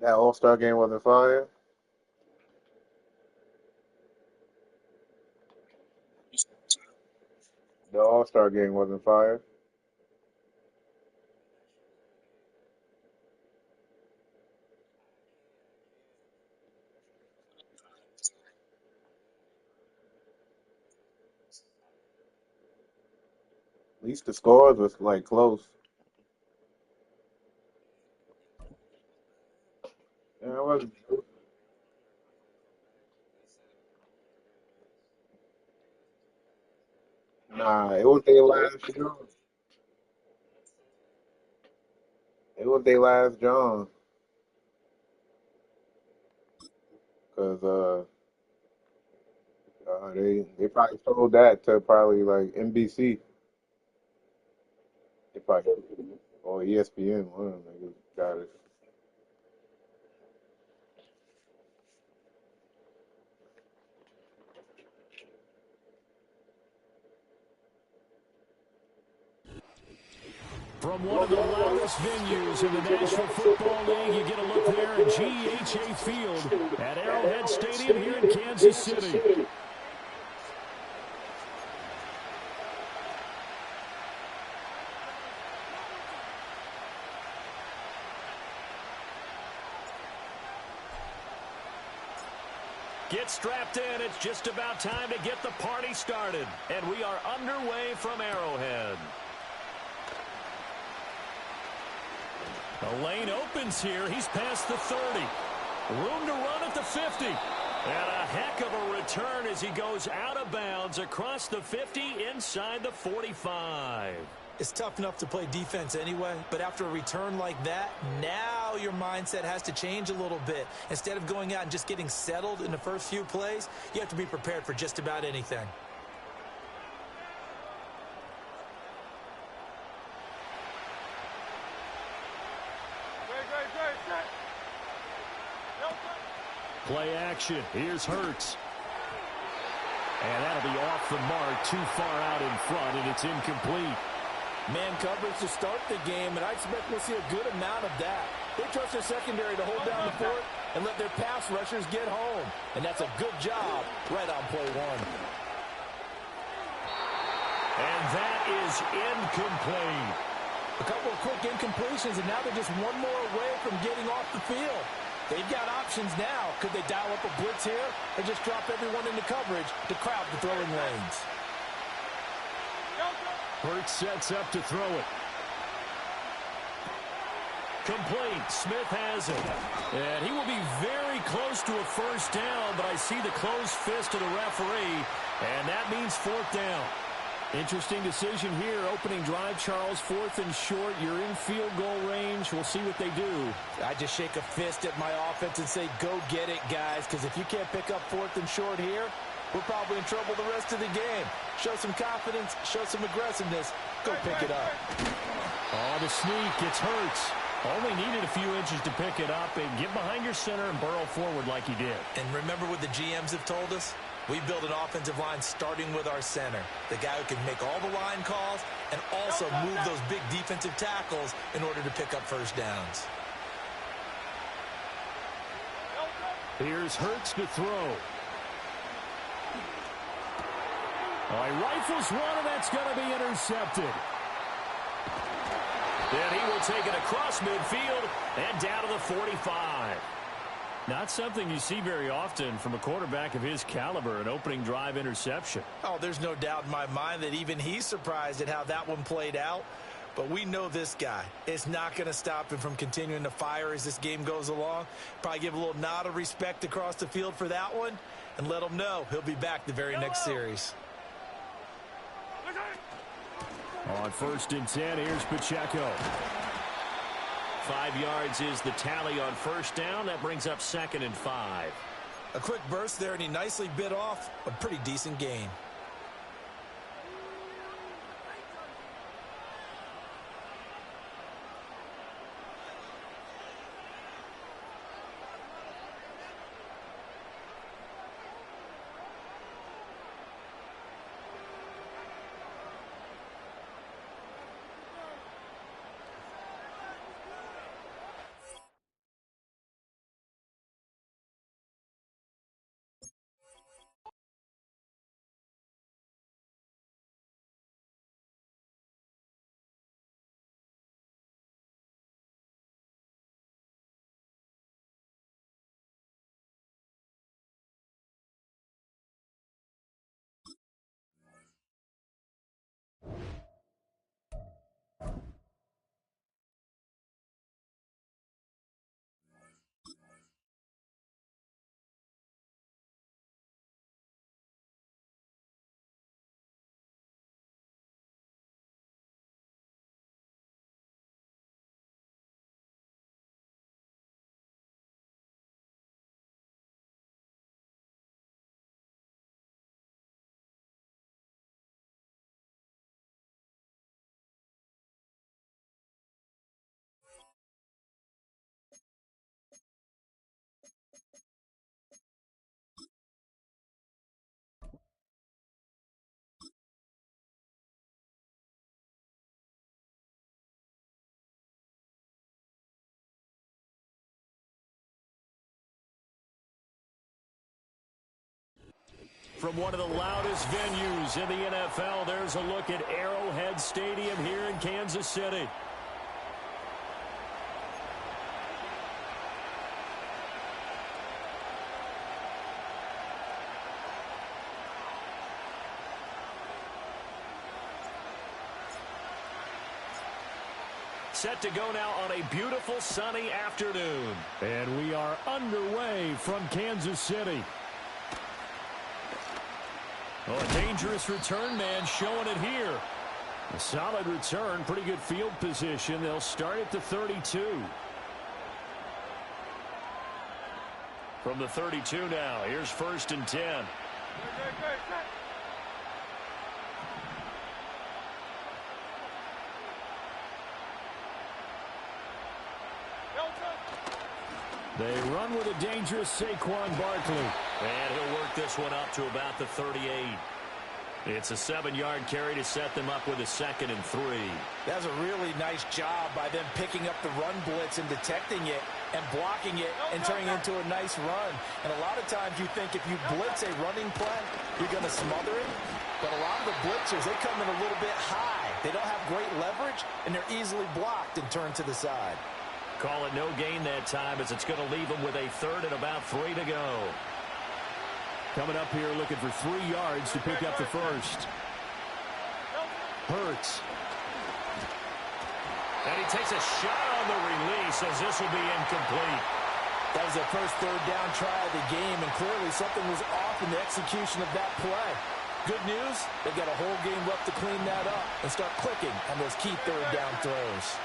That All-Star game wasn't fire. The All-Star game wasn't fire. At least the scores was like close. Yeah, it wasn't. Nah, it was their last John. It was their last John. Cause they probably sold that to probably like NBC. They probably or ESPN. One of them niggas got it. From one of the loudest venues in the National Football League, you get a look there at GEHA Field at Arrowhead Stadium here in Kansas City. Get strapped in. It's just about time to get the party started. And we are underway from Arrowhead. The lane opens here. He's past the 30. Room to run at the 50. And a heck of a return as he goes out of bounds across the 50 inside the 45. It's tough enough to play defense anyway, but after a return like that, now your mindset has to change a little bit. Instead of going out and just getting settled in the first few plays, you have to be prepared for just about anything. Play action. Here's Hurts. And that'll be off the mark, too far out in front, and it's incomplete. Man coverage to start the game, and I expect we'll see a good amount of that. They trust their secondary to hold down the fort and let their pass rushers get home. And that's a good job right on play one. And that is incomplete. A couple of quick incompletions, and now they're just one more away from getting off the field. They've got options now. Could they dial up a blitz here or just drop everyone into coverage to crowd the throwing lanes? Hurts sets up to throw it. Complete. Smith has it. And he will be very close to a first down, but I see the closed fist of the referee, and that means fourth down. Interesting decision here. Opening drive, Charles, fourth and short. You're in field goal range. We'll see what they do. I just shake a fist at my offense and say, go get it, guys, because if you can't pick up fourth and short here, we're probably in trouble the rest of the game. Show some confidence, show some aggressiveness, go pick it up. Oh, the sneak, it's Hurts. Only needed a few inches to pick it up and get behind your center and burrow forward like he did. And remember what the GMs have told us? We build an offensive line starting with our center, the guy who can make all the line calls and also move those big defensive tackles in order to pick up first downs. Here's Hurts to throw. Oh, he rifles one, and that's going to be intercepted. Then he will take it across midfield and down to the 45. Not something you see very often from a quarterback of his caliber, an opening drive interception. Oh, there's no doubt in my mind that even he's surprised at how that one played out. But we know this guy is not going to stop him from continuing to fire as this game goes along. Probably give a little nod of respect across the field for that one and let him know he'll be back the very next series. On first and 10, here's Pacheco. 5 yards is the tally on first down. That brings up second and 5. A quick burst there, and he nicely bit off a pretty decent gain. From one of the loudest venues in the NFL, there's a look at Arrowhead Stadium here in Kansas City. Set to go now on a beautiful sunny afternoon. And we are underway from Kansas City. Oh, a dangerous return man showing it here. A solid return, pretty good field position. They'll start at the 32. From the 32 now, here's 1st and 10. They run with a dangerous Saquon Barkley. And he'll work this one up to about the 38. It's a 7-yard carry to set them up with a 2nd and 3. That's a really nice job by them picking up the run blitz and detecting it and blocking it and turning it into a nice run. And a lot of times you think if you blitz a running play, you're going to smother it. But a lot of the blitzers, they come in a little bit high. They don't have great leverage, and they're easily blocked and turned to the side. Call it no gain that time as it's going to leave them with a 3rd and about 3 to go. Coming up here looking for 3 yards to pick up the 1st. Hurts. And he takes a shot on the release as this will be incomplete. That was the first 3rd down try of the game, and clearly something was off in the execution of that play. Good news, they've got a whole game left to clean that up and start clicking on those key 3rd down throws.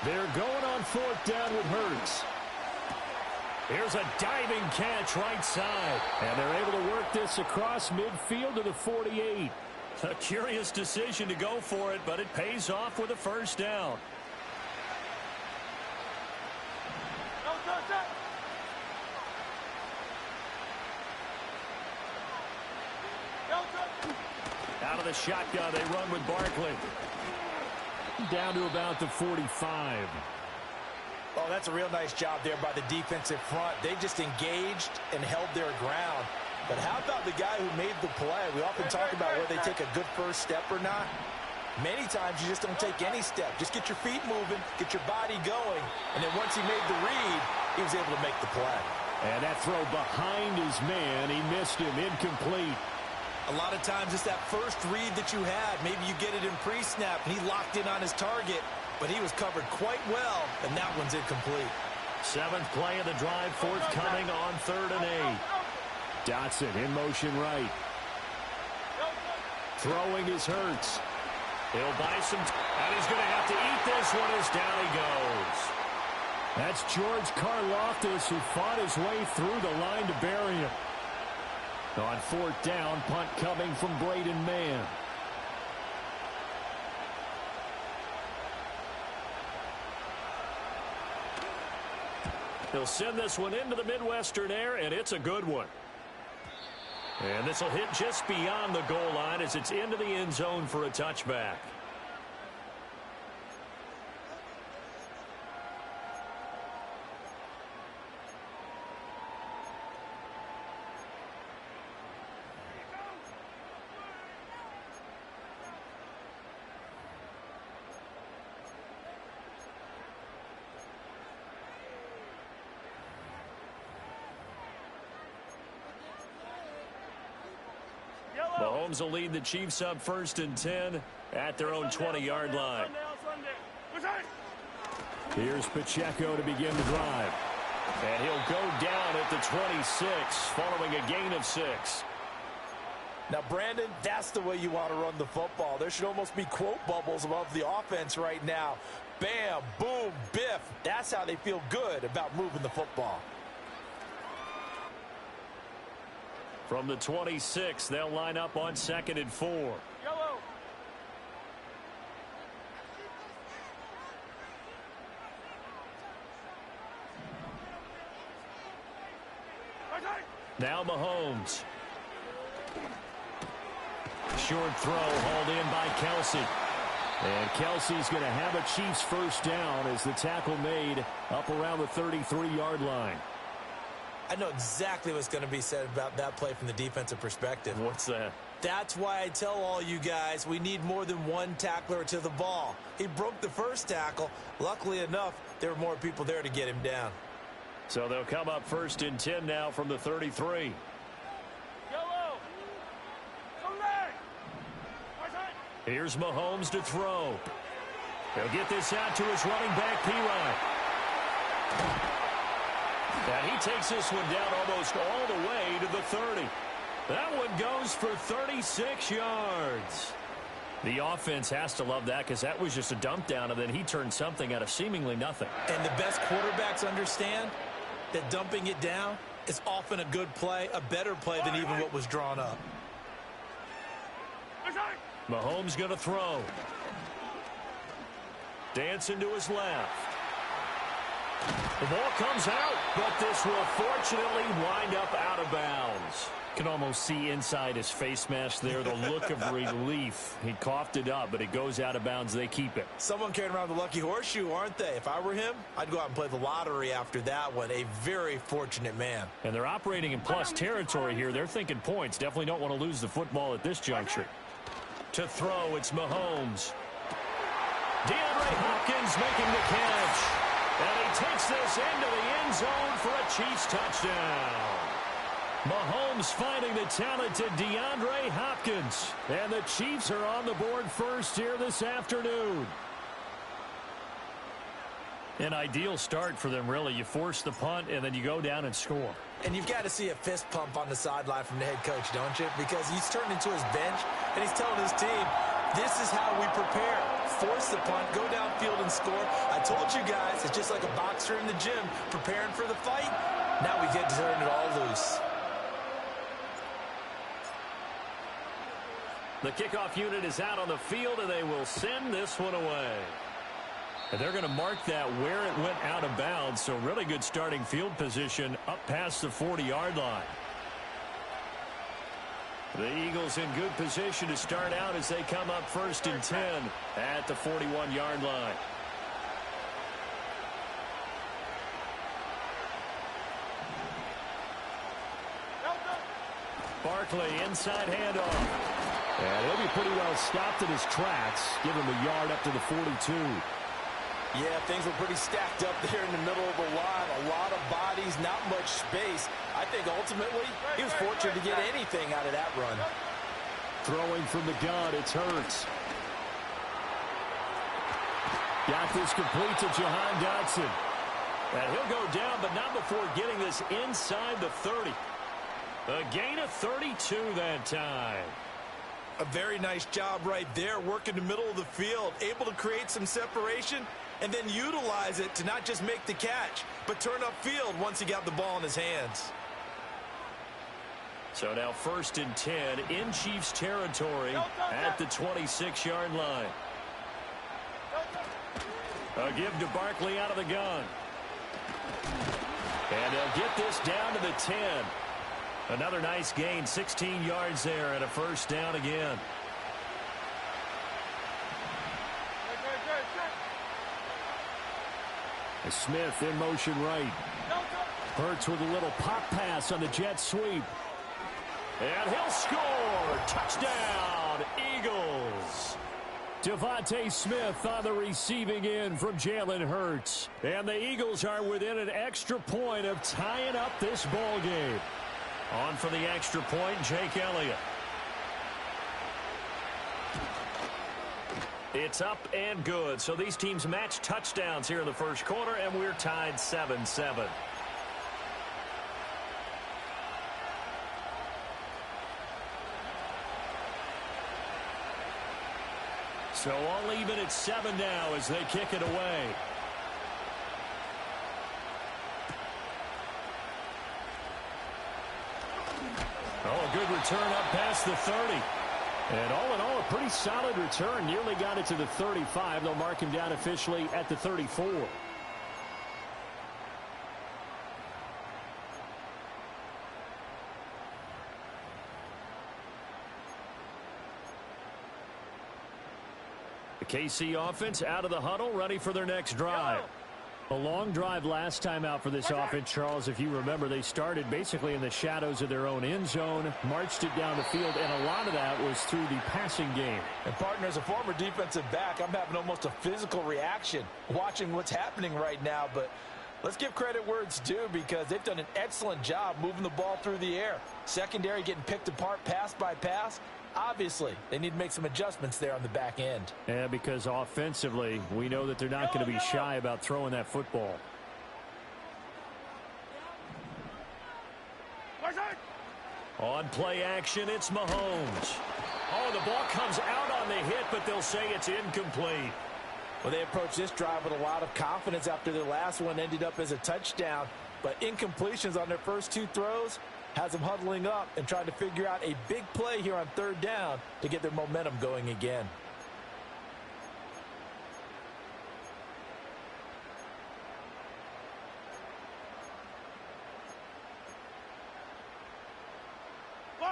They're going on 4th down with Hurts. Here's a diving catch right side. And they're able to work this across midfield to the 48. A curious decision to go for it, but it pays off with a 1st down. Out of the shotgun, they run with Barkley. Down to about the 45. Oh, that's a real nice job there by the defensive front. They just engaged and held their ground. But how about the guy who made the play? We often talk about whether they take a good first step or not. Many times you just don't take any step. Just get your feet moving, get your body going. And then once he made the read, he was able to make the play. And that throw behind his man, he missed him, incomplete. A lot of times it's that first read that you had. Maybe you get it in pre-snap, and he locked in on his target, but he was covered quite well, and that one's incomplete. 7th play of the drive, forthcoming on 3rd and 8. Dotson in motion right. Throwing his Hurts. He'll buy some, and he's going to have to eat this one as down he goes. That's George Karlaftis, who fought his way through the line to bury him. On 4th down, punt coming from Braden Mann. He'll send this one into the Midwestern air, and it's a good one. And this will hit just beyond the goal line as it's into the end zone for a touchback. Mahomes will lead the Chiefs up 1st and 10 at their own 20-yard line. Here's Pacheco to begin the drive. And he'll go down at the 26 following a gain of 6. Now, Brandon, that's the way you want to run the football. There should almost be quote bubbles above the offense right now. Bam, boom, biff. That's how they feel good about moving the football. From the 26, they'll line up on 2nd and 4. Yellow. Now Mahomes. Short throw hauled in by Kelsey. And Kelsey's going to have a Chiefs 1st down as the tackle made up around the 33-yard line. I know exactly what's going to be said about that play from the defensive perspective. What's that? That's why I tell all you guys we need more than one tackler to the ball. He broke the first tackle. Luckily enough, there were more people there to get him down. So they'll come up 1st and 10 now from the 33. Here's Mahomes to throw. He'll get this out to his running back, P-Ryan. And he takes this one down almost all the way to the 30. That one goes for 36 yards. The offense has to love that because that was just a dump down, and then he turned something out of seemingly nothing. And the best quarterbacks understand that dumping it down is often a good play, a better play than even what was drawn up. Mahomes going to throw. Dancing to his left. The ball comes out, but this will fortunately wind up out of bounds. Can almost see inside his face mask there the look of relief. He coughed it up, but it goes out of bounds. They keep it. Someone carrying around the lucky horseshoe, aren't they? If I were him, I'd go out and play the lottery after that one. A very fortunate man. And they're operating in plus territory here. They're thinking points. Definitely don't want to lose the football at this juncture. To throw, it's Mahomes. DeAndre Hopkins making the catch. And he takes this into the end zone for a Chiefs touchdown. Mahomes finding the talented DeAndre Hopkins. And the Chiefs are on the board first here this afternoon. An ideal start for them, really. You force the punt, and then you go down and score. And you've got to see a fist pump on the sideline from the head coach, don't you? Because he's turned into his bench, and he's telling his team, this is how we prepare. Force the punt, go downfield and score. I told you guys, it's just like a boxer in the gym preparing for the fight. Now we get to turn it all loose. The kickoff unit is out on the field, and they will send this one away. And they're going to mark that where it went out of bounds, so really good starting field position up past the 40-yard line. The Eagles in good position to start out as they come up 1st and 10 at the 41-yard line. Barkley, inside handoff. And he'll be pretty well stopped in his tracks. Give him a yard up to the 42. Yeah, things were pretty stacked up there in the middle of the line. A lot of bodies, not much space. I think ultimately he was fortunate to get anything out of that run. Throwing from the gun, it's Hurts. Got this complete to Jahan Dotson. And he'll go down, but not before getting this inside the 30. A gain of 32 that time. A very nice job right there, working the middle of the field, able to create some separation, and then utilize it to not just make the catch, but turn upfield once he got the ball in his hands. So now 1st and 10 in Chiefs territory at the 26-yard line. A give to Barkley out of the gun. And they'll get this down to the 10. Another nice gain, 16 yards there, and a first down again. Smith in motion right. Hurts with a little pop pass on the jet sweep. And he'll score. Touchdown, Eagles. Devontae Smith on the receiving end from Jalen Hurts. And the Eagles are within an extra point of tying up this ball game. On for the extra point, Jake Elliott. It's up and good. So these teams match touchdowns here in the first quarter, and we're tied 7-7. So all even at 7 now as they kick it away. Oh, a good return up past the 30. And all in all, a pretty solid return. Nearly got it to the 35. They'll mark him down officially at the 34. The KC offense out of the huddle, ready for their next drive. A long drive last time out for this offense, Charles. If you remember, they started basically in the shadows of their own end zone, marched it down the field, and a lot of that was through the passing game. And, partner, as a former defensive back, I'm having almost a physical reaction watching what's happening right now. But let's give credit where it's due because they've done an excellent job moving the ball through the air. Secondary getting picked apart pass by pass. Obviously, they need to make some adjustments there on the back end. Yeah, because offensively, we know that they're not going to be shy about throwing that football. On play action, it's Mahomes. Oh, the ball comes out on the hit, but they'll say it's incomplete. Well, they approached this drive with a lot of confidence after their last one ended up as a touchdown. But incompletions on their first two throws has them huddling up and trying to figure out a big play here on third down to get their momentum going again.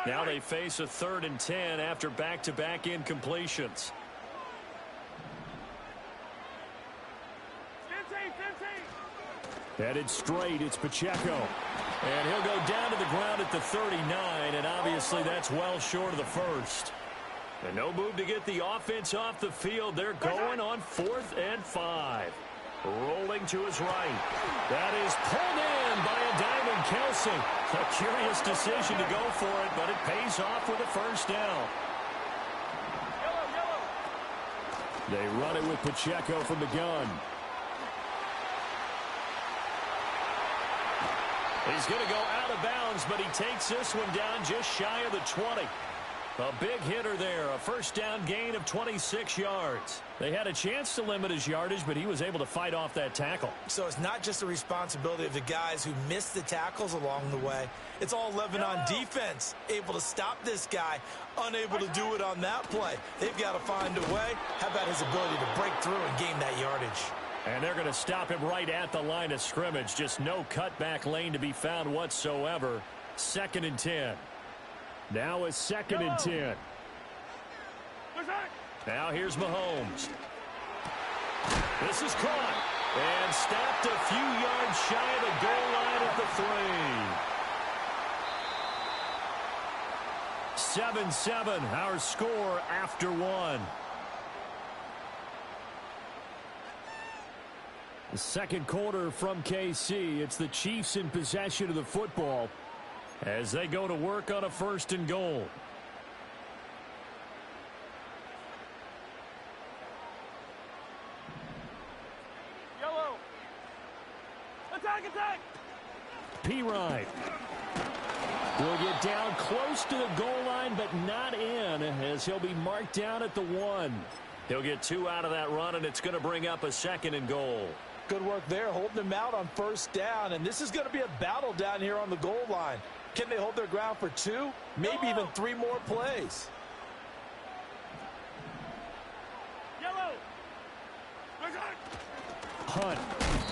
Now they face a 3rd and 10 after back-to-back incompletions. Headed straight, it's Pacheco. And he'll go down to the ground at the 39, and obviously that's well short of the first. And no move to get the offense off the field. They're going on 4th and 5. Rolling to his right. That is pulled in by a Diamond Kelsey. A curious decision to go for it, but it pays off with a first down. They run it with Pacheco from the gun. He's going to go out of bounds, but he takes this one down just shy of the 20. A big hitter there, a first down gain of 26 yards. They had a chance to limit his yardage, but he was able to fight off that tackle. So it's not just the responsibility of the guys who missed the tackles along the way. It's all 11 on defense, able to stop this guy, unable to do it on that play. They've got to find a way. How about his ability to break through and gain that yardage? And they're going to stop him right at the line of scrimmage. Just no cutback lane to be found whatsoever. 2nd and 10. Now a 2nd and 10. Now here's Mahomes. This is caught. And stopped a few yards shy of the goal line at the 3. 7-7, our score after 1. The second quarter from KC. It's the Chiefs in possession of the football as they go to work on a 1st and goal. Yellow. Attack. P-Ride will get down close to the goal line, but not in, as he'll be marked down at the 1. He'll get 2 out of that run, and it's going to bring up a 2nd and goal. Good work there, holding them out on first down, and this is going to be a battle down here on the goal line. Can they hold their ground for 2, maybe even 3 more plays? Yellow. Hunt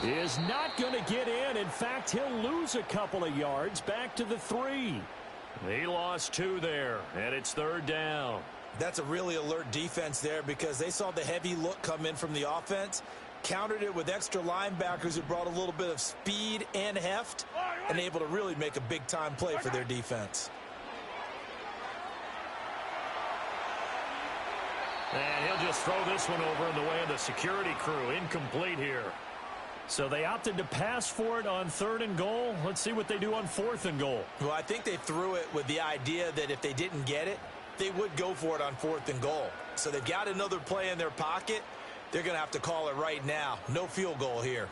is not going to get in. In fact, he'll lose a couple of yards back to the 3. He lost 2 there, and it's 3rd down. That's a really alert defense there because they saw the heavy look come in from the offense, countered it with extra linebackers who brought a little bit of speed and heft, and able to really make a big-time play for their defense. And he'll just throw this one over in the way of the security crew. Incomplete here. So they opted to pass for it on 3rd and goal. Let's see what they do on 4th and goal. Well, I think they threw it with the idea that if they didn't get it, they would go for it on 4th and goal. So they've got another play in their pocket. They're going to have to call it right now. No field goal here.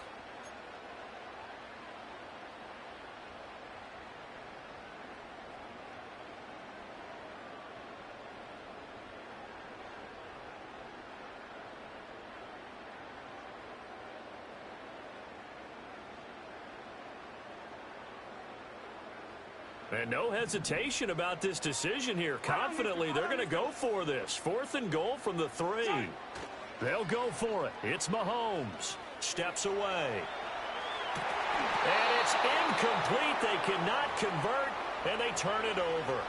And no hesitation about this decision here. Confidently, they're going to go for this. 4th and goal from the 3. They'll go for it. It's Mahomes. Steps away. And it's incomplete. They cannot convert, and they turn it over.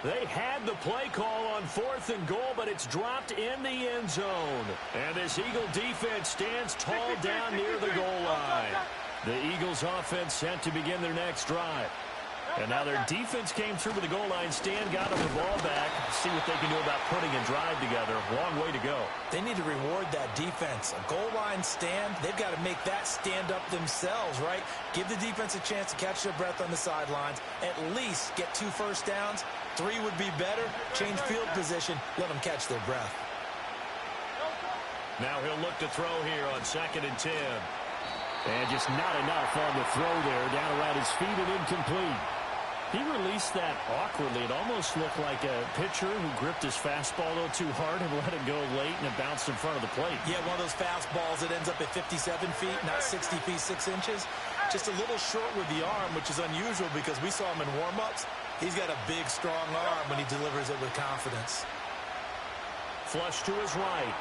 They had the play call on 4th and goal, but it's dropped in the end zone. And this Eagle defense stands tall down near the goal line. The Eagles offense set to begin their next drive. And now their defense came through with the goal line stand, got them the ball back. See what they can do about putting a drive together. Long way to go. They need to reward that defense. A goal line stand, they've got to make that stand up themselves, right? Give the defense a chance to catch their breath on the sidelines. At least get 2 first downs. 3 would be better. Change field position. Let them catch their breath. Now he'll look to throw here on 2nd and 10. And just not enough on the throw there. Down around his feet and incomplete. He released that awkwardly. It almost looked like a pitcher who gripped his fastball a little too hard and let it go late, and it bounced in front of the plate. Yeah, one of those fastballs that ends up at 57 feet, not 60 feet, 6 inches. Just a little short with the arm, which is unusual because we saw him in warm-ups. He's got a big, strong arm when he delivers it with confidence. Flush to his right.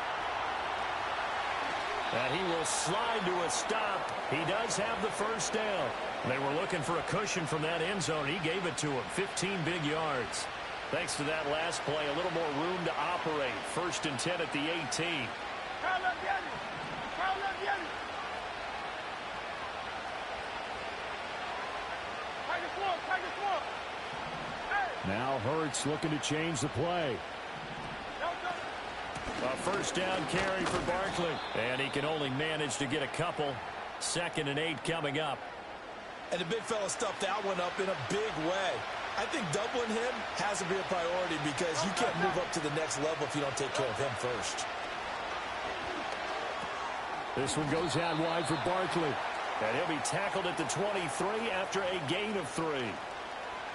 And he will slide to a stop. He does have the first down. They were looking for a cushion from that end zone. He gave it to him. 15 big yards. Thanks to that last play, a little more room to operate. 1st and 10 at the 18. Now Hurts looking to change the play. A first down carry for Barkley. And he can only manage to get a couple. 2nd and 8 coming up. And the big fella stuffed that one up in a big way. I think doubling him has to be a priority because you can't move up to the next level if you don't take care of him first. This one goes out wide for Barkley. And he'll be tackled at the 23 after a gain of 3.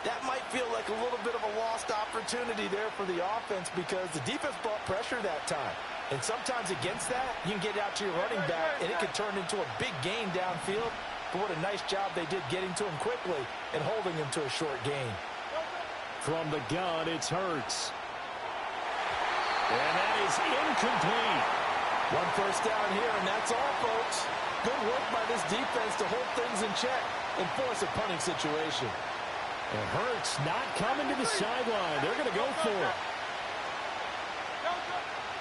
That might feel like a little bit of a lost opportunity there for the offense because the defense brought pressure that time. And sometimes against that, you can get out to your running back, and it can turn into a big gain downfield. But what a nice job they did getting to him quickly and holding him to a short gain. From the gun, it's Hurts. And that is incomplete. 1 first down here, and that's all, folks. Good work by this defense to hold things in check and force a punting situation. And Hurts not coming to the sideline. They're going to go for it.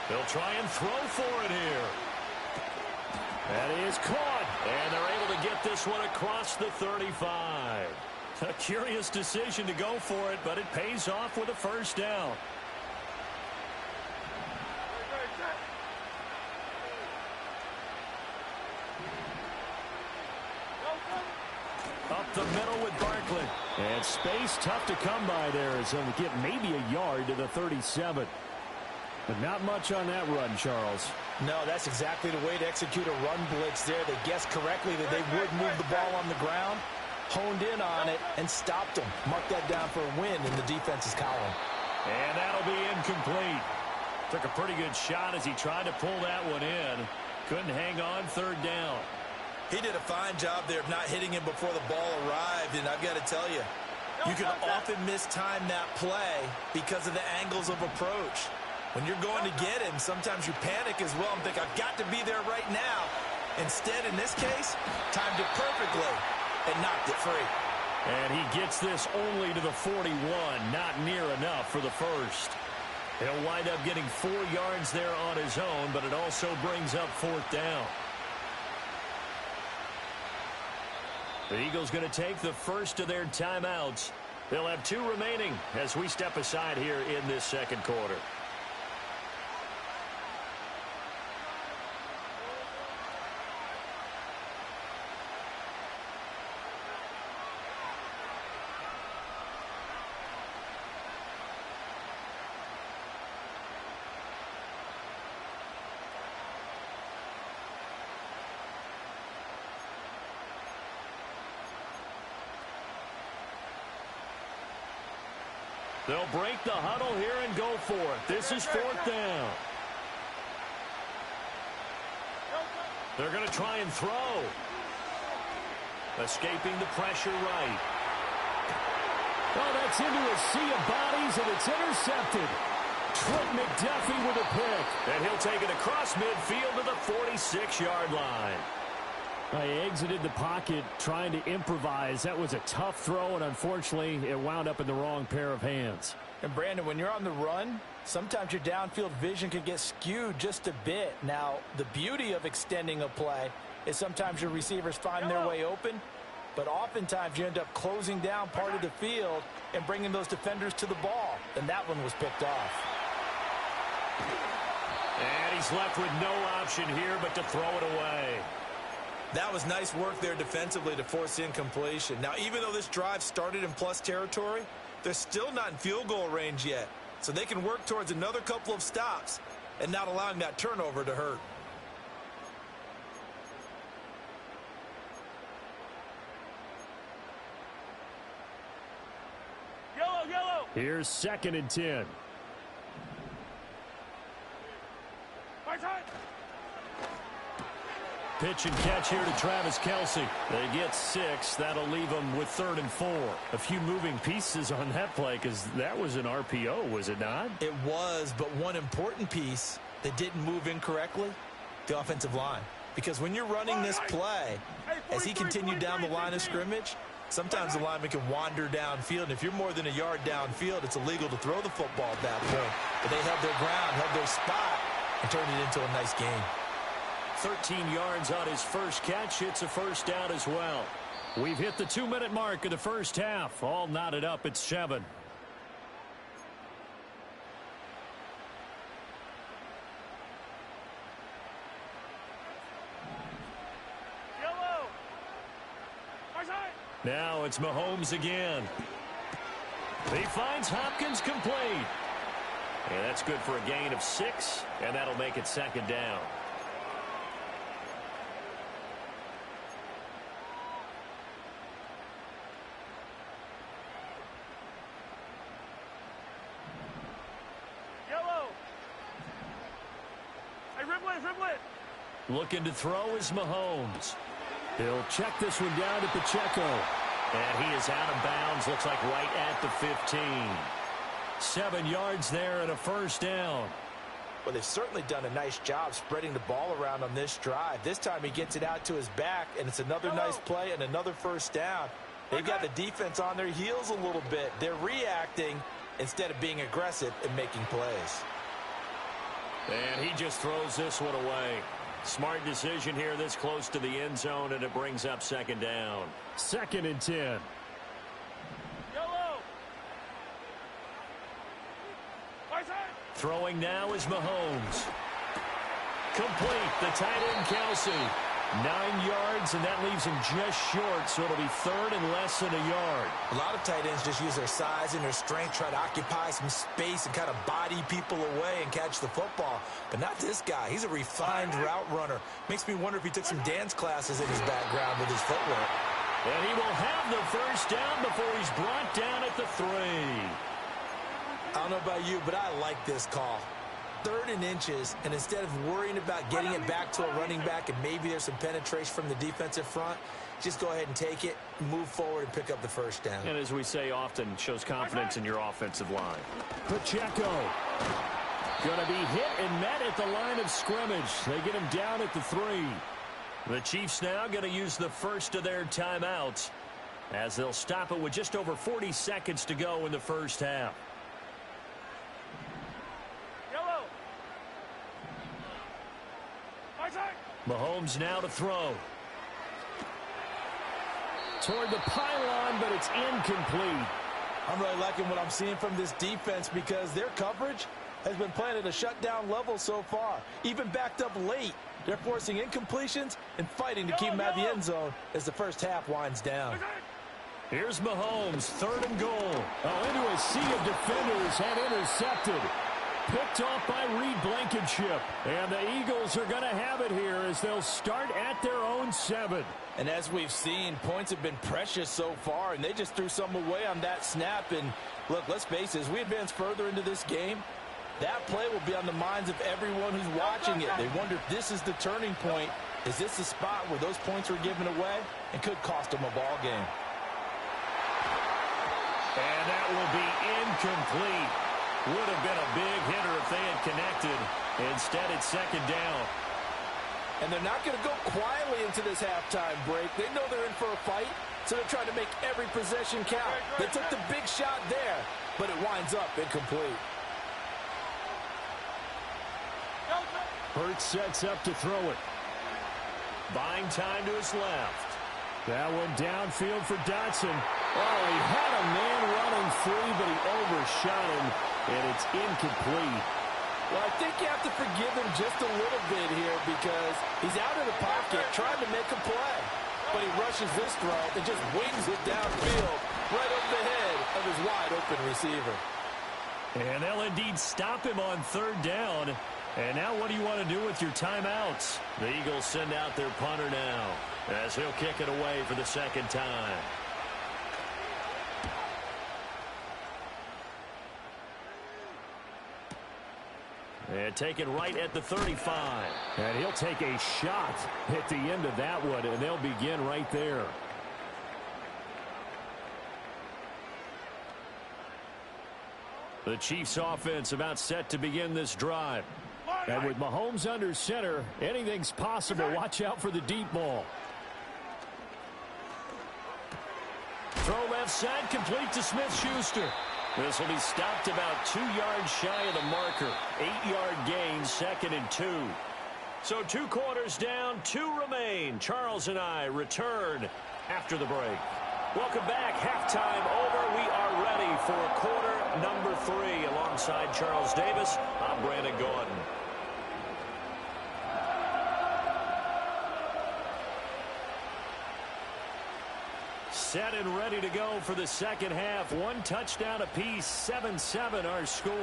They'll try and throw for it here. That is caught. And they're able to get this one across the 35. A curious decision to go for it, but it pays off with a first down. Up the middle with Barkley. And space tough to come by there as he'll get maybe a yard to the 37. But not much on that run, Charles. No, that's exactly the way to execute a run blitz there. They guessed correctly that they would move the ball on the ground, honed in on it, and stopped them. Mark that down for a win in the defense's column. And that'll be incomplete. Took a pretty good shot as he tried to pull that one in. Couldn't hang on 3rd down. He did a fine job there of not hitting him before the ball arrived, and I've got to tell you, you can often mistime that play because of the angles of approach. When you're going to get him, sometimes you panic as well and think, I've got to be there right now. Instead, in this case, timed it perfectly and knocked it free. And he gets this only to the 41, not near enough for the first. He'll wind up getting 4 yards there on his own, but it also brings up 4th down. The Eagles going to take the first of their timeouts. They'll have 2 remaining as we step aside here in this 2nd quarter. They'll break the huddle here and go for it. This is 4th down. They're going to try and throw. Escaping the pressure right. Oh, that's into a sea of bodies, and it's intercepted. Trent McDuffie with a pick. And he'll take it across midfield to the 46-yard line. He exited the pocket trying to improvise. That was a tough throw, and unfortunately, it wound up in the wrong pair of hands. And Brandon, when you're on the run, sometimes your downfield vision can get skewed just a bit. Now, the beauty of extending a play is sometimes your receivers find their way open, but oftentimes you end up closing down part of the field and bringing those defenders to the ball. And that one was picked off. And he's left with no option here but to throw it away. That was nice work there defensively to force incompletion. Now, even though this drive started in plus territory, they're still not in field goal range yet. So they can work towards another couple of stops and not allowing that turnover to hurt. Yellow, yellow. Here's 2nd and 10. Right side. Pitch and catch here to Travis Kelce. They get 6. That'll leave them with 3rd and 4. A few moving pieces on that play because that was an RPO, was it not? It was, but one important piece that didn't move incorrectly, the offensive line. Because when you're running this play, as he continued down the line of scrimmage, sometimes the lineman can wander downfield. And if you're more than a yard downfield, it's illegal to throw the football at that point. But they held their ground, held their spot, and turned it into a nice game. 13 yards on his first catch. It's a first down as well. We've hit the 2-minute mark of the first half. All knotted up at 7. Yellow. Right side. Now it's Mahomes again. He finds Hopkins complete. And that's good for a gain of 6, and that'll make it 2nd down. Looking to throw is Mahomes. He'll check this one down to Pacheco. And he is out of bounds. Looks like right at the 15. 7 yards there and a first down. Well, they've certainly done a nice job spreading the ball around on this drive. This time he gets it out to his back, and it's another nice play and another first down. They've got the defense on their heels a little bit. They're reacting instead of being aggressive and making plays. And he just throws this one away. Smart decision here this close to the end zone, and it brings up 2nd down. 2nd and 10. Yellow. Right side. Throwing now is Mahomes. Complete. The tight end, Kelce. 9 yards, and that leaves him just short, so it'll be 3rd and less than a yard. A lot of tight ends just use their size and their strength, try to occupy some space and kind of body people away and catch the football. But not this guy. He's a refined route runner. Makes me wonder if he took some dance classes in his background with his footwork. And he will have the first down before he's brought down at the 3. I don't know about you, but I like this call. 3rd and inches, and instead of worrying about getting it back to a running back and maybe there's some penetration from the defensive front, just go ahead and take it, move forward, and pick up the first down. And as we say often, shows confidence in your offensive line. Pacheco going to be hit and met at the line of scrimmage. They get him down at the 3. The Chiefs now going to use the first of their timeouts as they'll stop it with just over 40 seconds to go in the first half. Mahomes now to throw. Toward the pylon, but it's incomplete. I'm really liking what I'm seeing from this defense because their coverage has been playing at a shutdown level so far. Even backed up late, they're forcing incompletions and fighting to keep them out of the end zone as the first half winds down. Here's Mahomes, 3rd and goal. Oh, into a sea of defenders and intercepted. Picked off by Reed Blankenship. And the Eagles are going to have it here as they'll start at their own 7. And as we've seen, points have been precious so far, and they just threw some away on that snap. And look, let's face it, as we advance further into this game, that play will be on the minds of everyone who's watching it. They wonder if this is the turning point. Is this the spot where those points were given away and could cost them a ball game? And that will be incomplete. Would have been a big hitter if they had connected. Instead, it's 2nd down. And they're not going to go quietly into this halftime break. They know they're in for a fight, So they're trying to make every possession count. They took the big shot there, but it winds up incomplete. Hurts sets up to throw it. Buying time to his left. That one downfield for Dotson. Oh, he had a man running free, but he overshot him, and it's incomplete. Well, I think you have to forgive him just a little bit here because he's out of the pocket trying to make a play. But he rushes this throw and just wings it downfield right over the head of his wide-open receiver. And they'll indeed stop him on third down. And now what do you want to do with your timeouts? The Eagles send out their punter now as he'll kick it away for the second time. And taken right at the 35. And he'll take a shot at the end of that one, and they'll begin right there. The Chiefs offense about set to begin this drive. And with Mahomes under center, anything's possible. Watch out for the deep ball. Throw left side, complete to Smith-Schuster. This will be stopped about 2 yards shy of the marker. 8-yard gain, 2nd and 2. So 2 quarters down, 2 remain. Charles and I return after the break. Welcome back. Halftime over. We are ready for quarter number 3. Alongside Charles Davis, I'm Brandon Gordon. Set and ready to go for the second half. 1 touchdown apiece, 7-7 our score.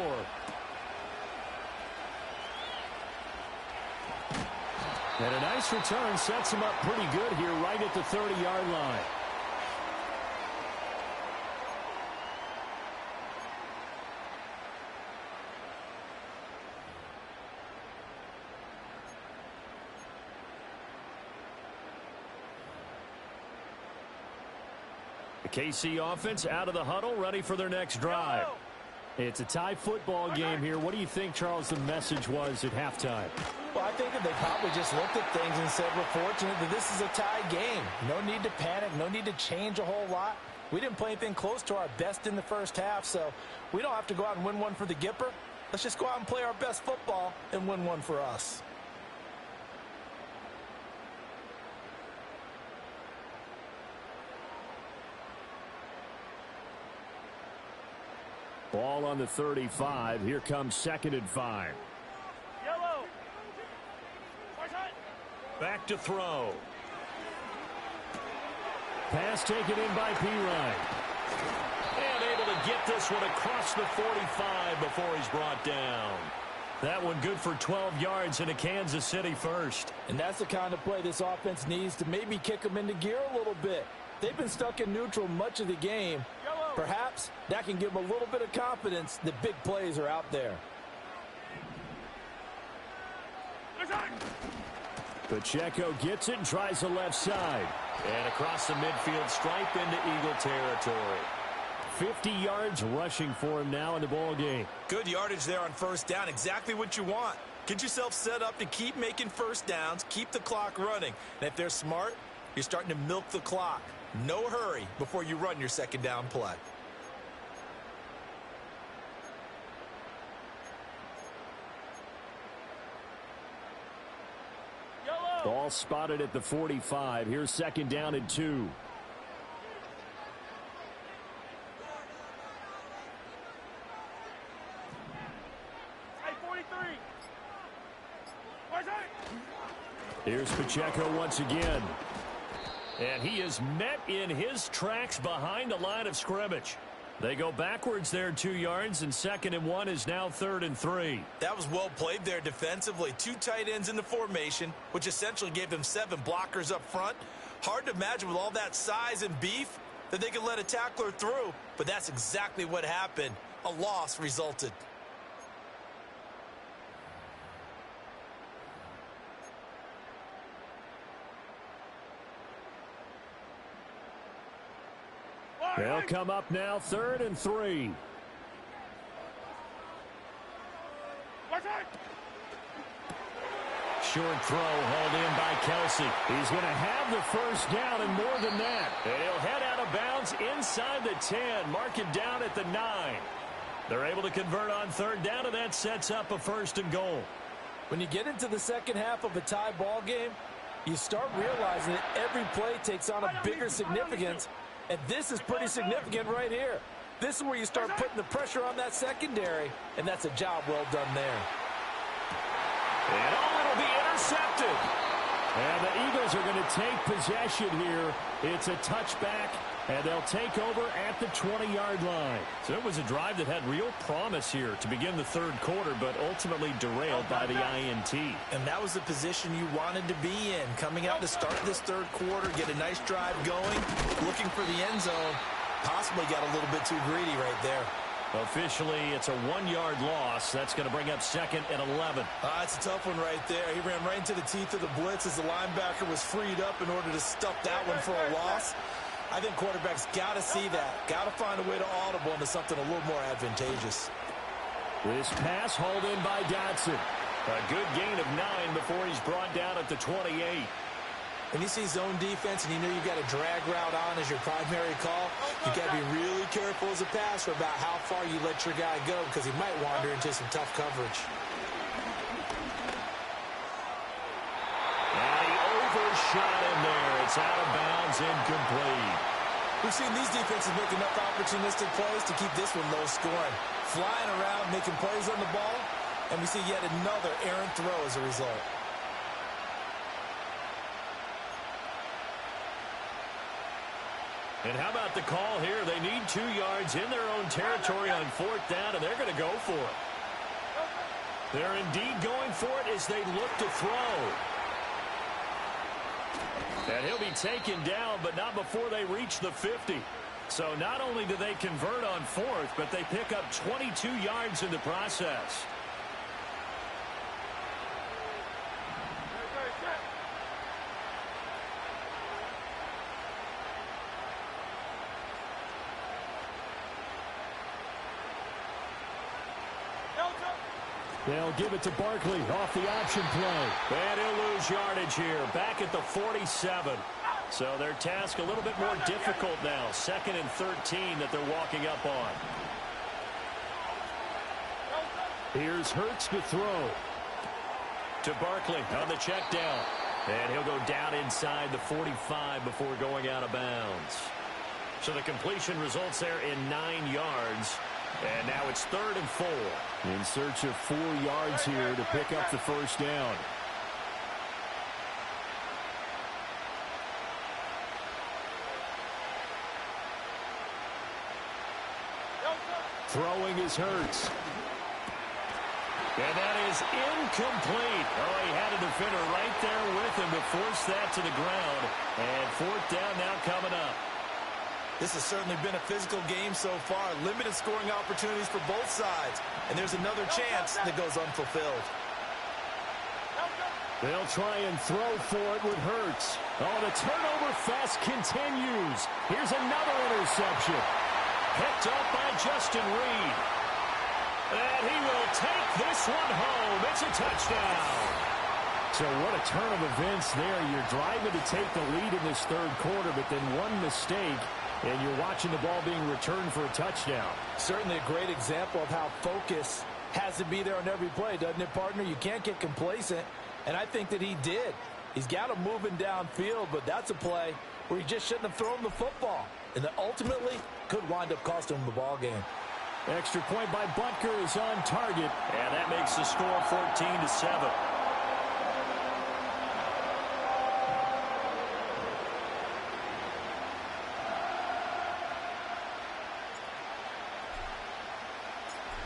And a nice return sets him up pretty good here right at the 30-yard line. The KC offense out of the huddle, ready for their next drive. It's a tie football game here. What do you think, Charles, the message was at halftime? Well, I think that they probably just looked at things and said, we're fortunate that this is a tie game. No need to panic, no need to change a whole lot. We didn't play anything close to our best in the first half, so we don't have to go out and win one for the Gipper. Let's just go out and play our best football and win one for us. Ball on the 35. Here comes 2nd and 5. Yellow. Back to throw. Pass taken in by Pirine. And able to get this one across the 45 before he's brought down. That one good for 12 yards and a Kansas City first. And that's the kind of play this offense needs to maybe kick them into gear a little bit. They've been stuck in neutral much of the game. Perhaps that can give them a little bit of confidence that big plays are out there. Pacheco gets it and tries the left side. And across the midfield stripe into Eagle territory. 50 yards rushing for him now in the ball game. Good yardage there on first down. Exactly what you want. Get yourself set up to keep making first downs, keep the clock running. And if they're smart, you're starting to milk the clock. No hurry before you run your second down play. Ball spotted at the 45. Here's 2nd down and 2. Here's Pacheco once again. And he is met in his tracks behind the line of scrimmage. They go backwards there 2 yards, and 2nd and 1 is now 3rd and 3. That was well played there defensively. 2 tight ends in the formation, which essentially gave them 7 blockers up front. Hard to imagine with all that size and beef that they could let a tackler through, but that's exactly what happened. A loss resulted. They'll come up now 3rd and 3. Short throw hauled in by Kelsey. He's going to have the first down and more than that. And he'll head out of bounds inside the 10. Mark it down at the 9. They're able to convert on third down, and that sets up a first and goal. When you get into the second half of a tie ball game, you start realizing that every play takes on a bigger significance, and this is pretty significant right here. This is where you start putting the pressure on that secondary, and that's a job well done there. And it'll be intercepted. And the Eagles are going to take possession here. It's a touchback, and they'll take over at the 20-yard line. So it was a drive that had real promise here to begin the third quarter, but ultimately derailed by the INT. And that was the position you wanted to be in. Coming out to start this third quarter, get a nice drive going, looking for the end zone. Possibly got a little bit too greedy right there. Officially, it's a 1-yard loss. That's going to bring up second and 11. It's a tough one right there. He ran right into the teeth of the blitz as the linebacker was freed up in order to stuff that one for a loss. I think quarterbacks got to see that. Got to find a way to audible into something a little more advantageous. This pass hauled in by Dotson. A good gain of 9 before he's brought down at the 28. When you see zone defense and you know you've got a drag route on as your primary call, you've got to be really careful as a passer about how far you let your guy go because he might wander into some tough coverage. And he overshot him there. It's out of bounds, incomplete. We've seen these defenses make enough opportunistic plays to keep this one low scoring. Flying around, making plays on the ball, and we see yet another errant throw as a result. And how about the call here? They need 2 yards in their own territory on fourth down, and they're going to go for it. They're indeed going for it as they look to throw. And he'll be taken down, but not before they reach the 50. So not only do they convert on fourth, but they pick up 22 yards in the process. They'll give it to Barkley off the option play. And he'll lose yardage here. Back at the 47. So their task a little bit more difficult now. 2nd and 13 that they're walking up on. Here's Hurts to throw. To Barkley on the check down. And he'll go down inside the 45 before going out of bounds. So the completion results there in 9 yards. And now it's 3rd and 4. In search of 4 yards here to pick up the first down. Throwing is Hurts. And that is incomplete. Oh, he had a defender right there with him to force that to the ground. And 4th down now coming up. This has certainly been a physical game so far. Limited scoring opportunities for both sides. And there's another chance that goes unfulfilled. They'll try and throw for it with Hurts. Oh, the turnover fest continues. Here's another interception. Picked up by Justin Reed. And he will take this one home. It's a touchdown. So what a turn of events there. You're driving to take the lead in this third quarter, but then one mistake, and you're watching the ball being returned for a touchdown. Certainly a great example of how focus has to be there on every play, doesn't it, partner? You can't get complacent, and I think that he did. He's got him moving downfield, but that's a play where he just shouldn't have thrown the football, and that ultimately could wind up costing him the ball game. Extra point by Butker is on target, and that makes the score 14-7.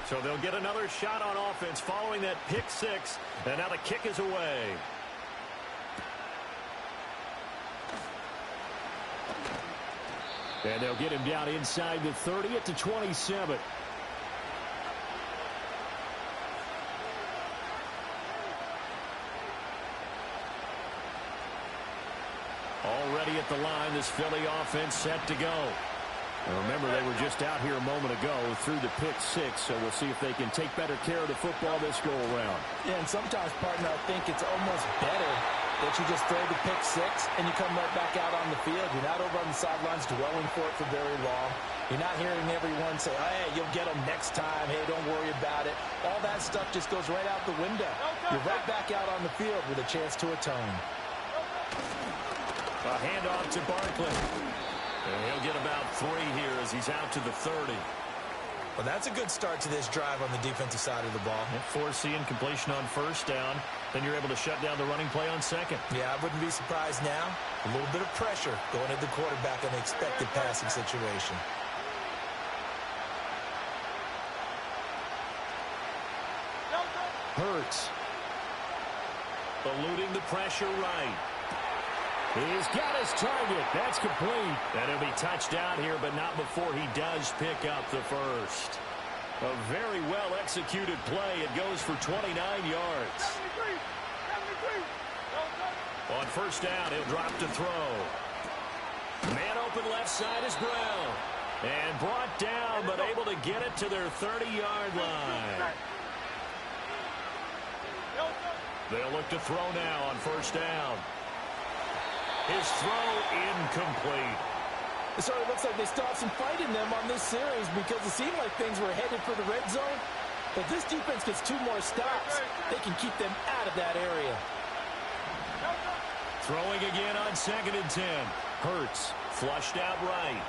So they'll get another shot on offense following that pick six, and now the kick is away. And they'll get him down inside the 30 at the 27. Already at the line, this Philly offense set to go. And remember, they were just out here a moment ago through the pick six, so we'll see if they can take better care of the football this go-around. Yeah, and sometimes, partner, I think it's almost better that you just throw the pick six and you come right back out on the field. You're not over on the sidelines dwelling for it for very long. You're not hearing everyone say, oh, hey, you'll get them next time. Hey, don't worry about it. All that stuff just goes right out the window. You're right back out on the field with a chance to atone. A handoff to Barkley. And he'll get about 3 here as he's out to the 30. Well, that's a good start to this drive on the defensive side of the ball. Force the incompletion on first down. Then you're able to shut down the running play on second. Yeah, I wouldn't be surprised now. A little bit of pressure going at the quarterback in the expected passing situation. Hurts. Eluding the pressure right. He's got his target. That's complete. And he'll be touched out here, but not before he does pick up the first. A very well-executed play. It goes for 29 yards. On first down, he'll drop to throw. Man open left side is Brown. And brought down, but able to get it to their 30-yard line. They'll look to throw now on first down. His throw incomplete. So it looks like they still have some fight in them on this series because it seemed like things were headed for the red zone. But this defense gets 2 more stops. They can keep them out of that area. Throwing again on 2nd and 10. Hurts flushed out right.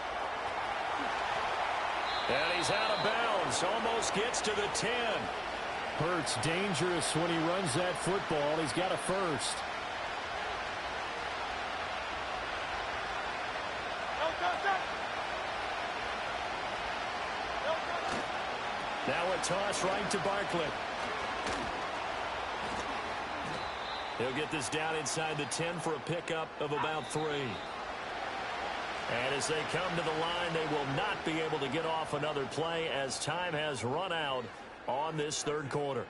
And he's out of bounds. Almost gets to the 10. Hurts dangerous when he runs that football. He's got a first. Now a toss right to Barkley. He'll get this down inside the 10 for a pickup of about 3. And as they come to the line, they will not be able to get off another play as time has run out on this third quarter.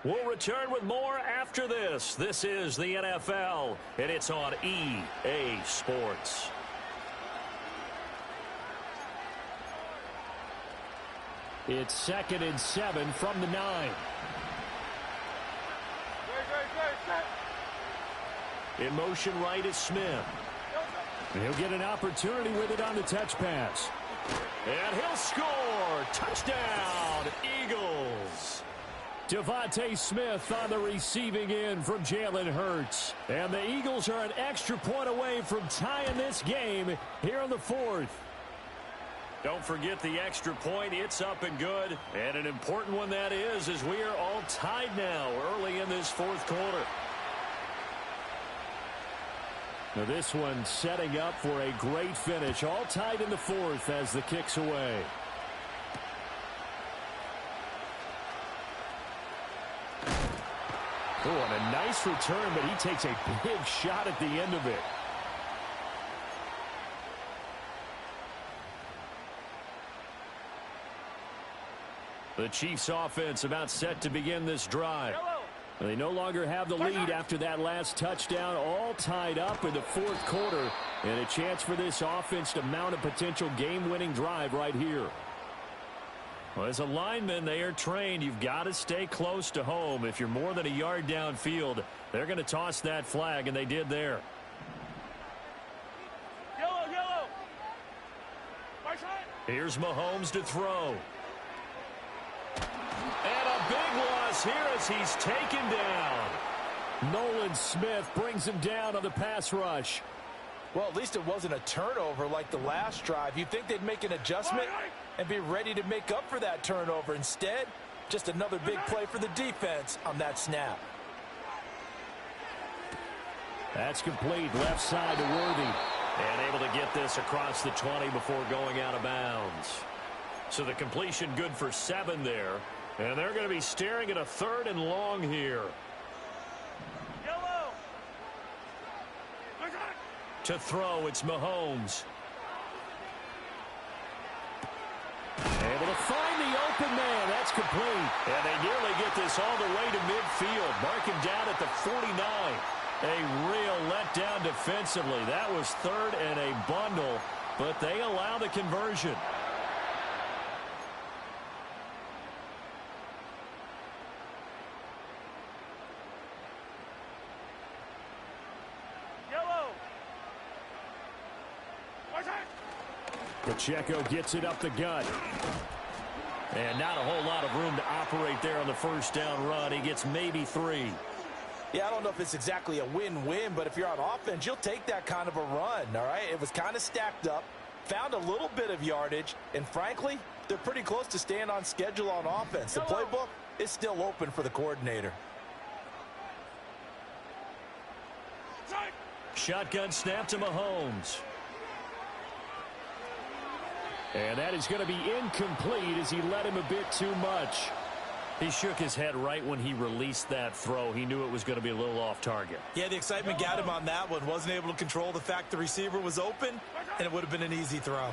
We'll return with more after this. This is the NFL, and it's on EA Sports. It's 2nd and 7 from the 9. In motion right is Smith. And he'll get an opportunity with it on the touch pass. And he'll score. Touchdown, Eagles. Devontae Smith on the receiving end from Jalen Hurts. And the Eagles are an extra point away from tying this game here in the 4th. Don't forget the extra point. It's up and good. And an important one that is, as we are all tied now early in this 4th quarter. Now this one setting up for a great finish. All tied in the 4th as the kick's away. Oh, and a nice return, but he takes a big shot at the end of it. The Chiefs offense about set to begin this drive. They no longer have the lead after that last touchdown, all tied up in the 4th quarter, and a chance for this offense to mount a potential game-winning drive right here. Well, as a lineman, they are trained. You've got to stay close to home. If you're more than a yard downfield, they're going to toss that flag, and they did there. Yellow. Right side. Here's Mahomes to throw. And a big loss here as he's taken down. Nolan Smith brings him down on the pass rush. Well, at least it wasn't a turnover like the last drive. You'd think they'd make an adjustment and be ready to make up for that turnover. Instead, just another big play for the defense on that snap. That's complete. Left side to Worthy. And able to get this across the 20 before going out of bounds. So the completion good for 7 there. And they're going to be staring at a 3rd and long here. Yellow. To throw, it's Mahomes. Able to find the open man. That's complete. And they nearly get this all the way to midfield. Mark him down at the 49. A real letdown defensively. That was 3rd and a bundle. but they allow the conversion. Yellow. Right side. Pacheco gets it up the gut. And not a whole lot of room to operate there on the first down run. He gets maybe 3. Yeah, I don't know if it's exactly a win-win, but if you're on offense, you'll take that kind of a run, all right? It was kind of stacked up, found a little bit of yardage, and frankly, they're pretty close to staying on schedule on offense. The playbook is still open for the coordinator. Shotgun snap to Mahomes. And that is going to be incomplete as he led him a bit too much. He shook his head right when he released that throw. He knew it was going to be a little off target. Yeah, the excitement got him on that one. Wasn't able to control the fact the receiver was open, and it would have been an easy throw.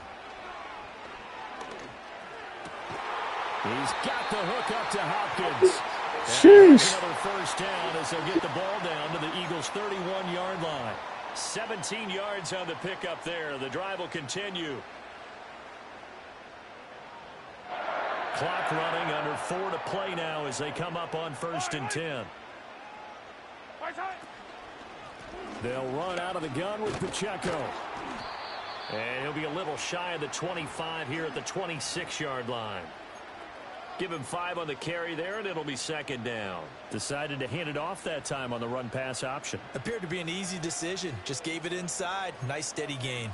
He's got the hook up to Hopkins. Sheesh. Another first down as they'll get the ball down to the Eagles' 31-yard line. 17 yards on the pickup there. The drive will continue. Clock running, under 4 to play now as they come up on 1st and 10. They'll run out of the gun with Pacheco. And he'll be a little shy of the 25 here at the 26-yard line. Give him 5 on the carry there, and it'll be 2nd down. Decided to hand it off that time on the run-pass option. Appeared to be an easy decision. Just gave it inside. Nice steady gain.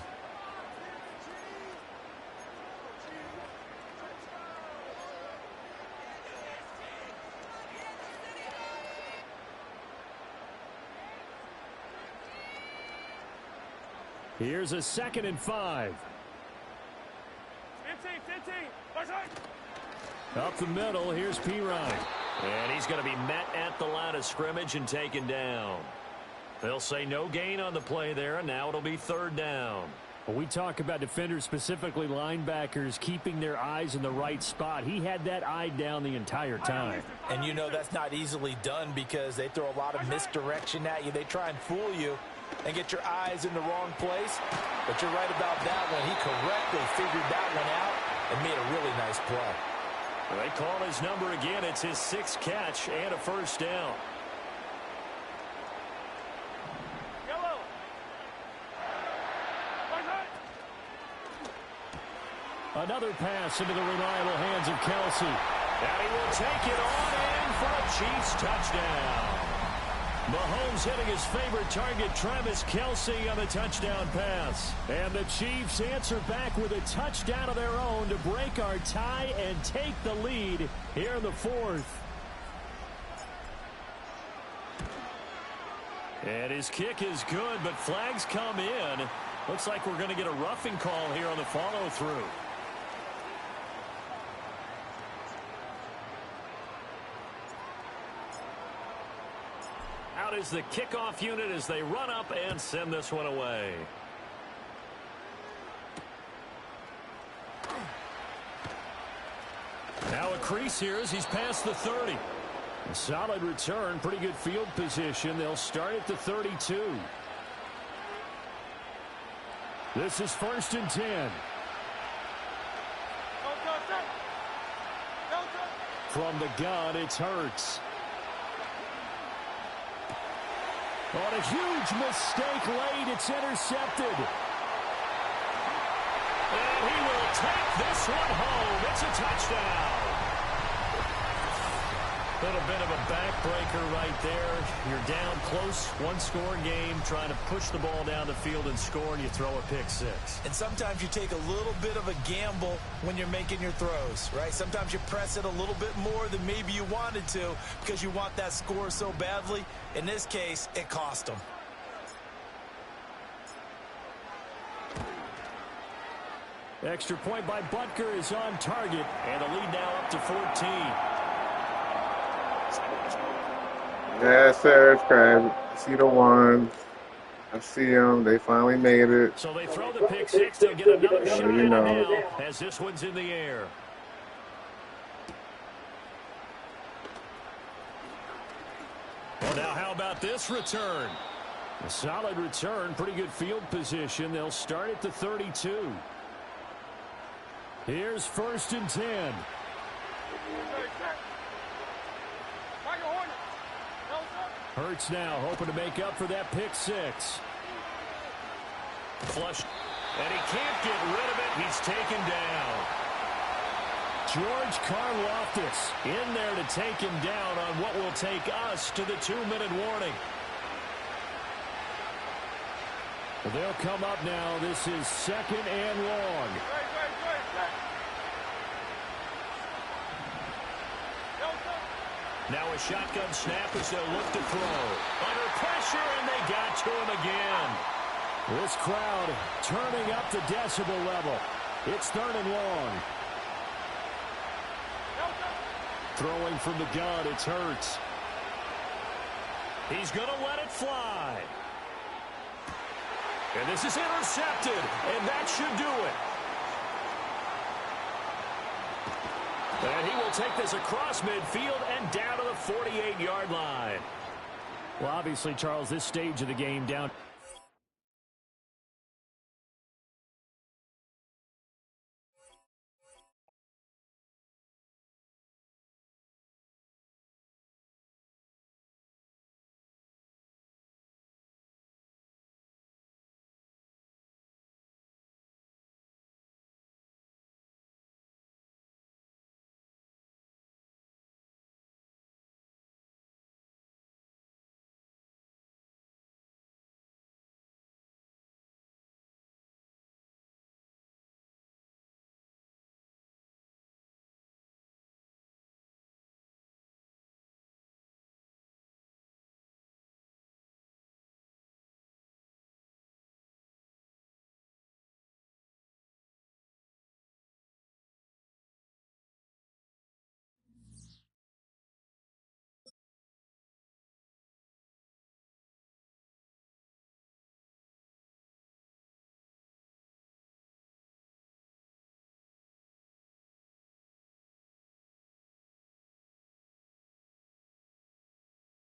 Here's a 2nd and 5. 15. Right side. Up the middle, here's Pirine. And he's going to be met at the line of scrimmage and taken down. They'll say no gain on the play there, and now it'll be 3rd down. When we talk about defenders, specifically linebackers, keeping their eyes in the right spot, he had that eye down the entire time. And you know that's not easily done because they throw a lot of misdirection at you. They try and fool you and get your eyes in the wrong place. But you're right about that one. He correctly figured that one out and made a really nice play. They call his number again. It's his 6th catch and a first down. Yellow. Right side. Another pass into the reliable hands of Kelsey. And he will take it on in for a Chiefs touchdown. Mahomes hitting his favorite target, Travis Kelsey, on the touchdown pass. And the Chiefs answer back with a touchdown of their own to break our tie and take the lead here in the 4th. And his kick is good, but flags come in. Looks like we're going to get a roughing call here on the follow-through. Out is the kickoff unit as they run up and send this one away. Now a crease here as he's past the 30. A solid return, pretty good field position. They'll start at the 32. This is 1st and 10. From the gun, it's Hurts. On a huge mistake late, it's intercepted. And he will take this one home. It's a touchdown. A little bit of a backbreaker right there. You're down close, 1-score game, trying to push the ball down the field and score, and you throw a pick 6. And sometimes you take a little bit of a gamble when you're making your throws, right? Sometimes you press it a little bit more than maybe you wanted to because you want that score so badly. In this case, it cost them. Extra point by Butker is on target, and the lead now up to 14. Yes, sir. It's crazy. I see the one. I see them. They finally made it. So they throw the pick 6. They'll get another shot at it now as this one's in the air. Well, now how about this return? A solid return, pretty good field position. They'll start at the 32. Here's 1st and 10. Hurts now, hoping to make up for that pick 6. Flush. And he can't get rid of it. He's taken down. George Karlaftis in there to take him down on what will take us to the 2-minute warning. They'll come up now. This is 2nd and long. Now a shotgun snap as they'll look to throw. Under pressure, and they got to him again. This crowd turning up the decibel level. It's 3rd and long. Throwing from the gun, it's Hurts. He's going to let it fly. And this is intercepted, and that should do it. And he will take this across midfield and down to the 48-yard line. Well, obviously, Charles, this stage of the game down.